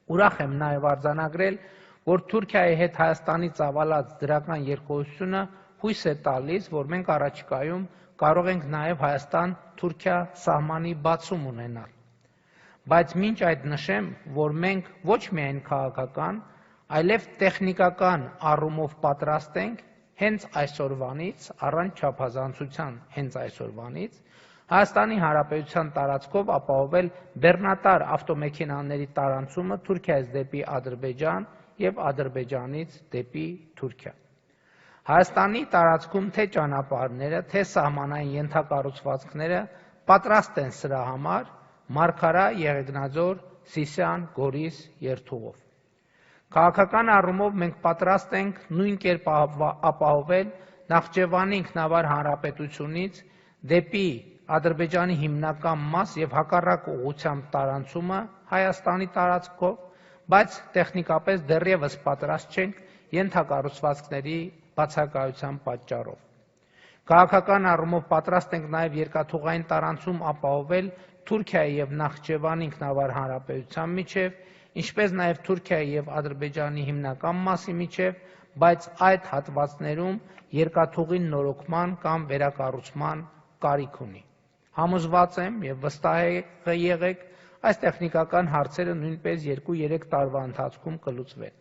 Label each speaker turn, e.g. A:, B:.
A: Ուրախ եմ նաև արձանագրել, որ Թուրքիայի հետ Հայաստանի ծավալած դրական երկխոսությունը հույս է տալիս, որ մենք առաջիկայում կարող ենք նաև Հայաստան-Թուրքիա սահմանի բացում ունենալ։ Բայց մինչ այդ նշեմ, որ մենք ոչ միայն քաղաքական, այլև տեխնիկական առումով պատրաստ ենք հենց այսօրվանից, առանց չափազանցության հենց այսօրվանից, Հայաստանի Հանրապետության տարածքով ապահովել բեռնատար ավտոմեքենաների տարանցումը Թուրքիայից դեպի Ադրբեջան և Ադրբեջանից դեպի Թուրքիա։ Հայաստանի տարածքում թե ճանապարհները, թե սահմանային ենթակառուցվածքները պատրաստ են սրա համար Մարգարա, Եղեգնաձոր, Սիսիան, Գորիս երթուղով։ Քաղաքական առումով մենք պատրաստ ենք նույն կերպ ապահովել Նախճեվանի ինքնավար հանրապետությունից դեպի Ադրբեջանի հիմնական մաս և հակառակ ուղղությամբ տարանցումը Հայաստանի տարածքով, բայց տեխնիկապես դեռևս պատրաստ չենք ենթակառուցվածքների բացակայության պատճառով։ Քաղաքական առումով պատրաստ ենք նաև երկաթուղային տարանցում ապահովել Թուրքիայի և Նախճեվանի ինքնավար հանրապետության միջև, ինչպես նաև Թուրքիայի և Ադրբեջանի հիմնական մասի միջև, բայց այդ հատվածներում երկաթուղին նորոգման կամ վերակառուցման կարիք ունի։ Համոզված եմ և վստահ եղեք, այս տեխնիկական հարցերը նույնպես 2-3 տարվա ընթացքում կլուծվեն։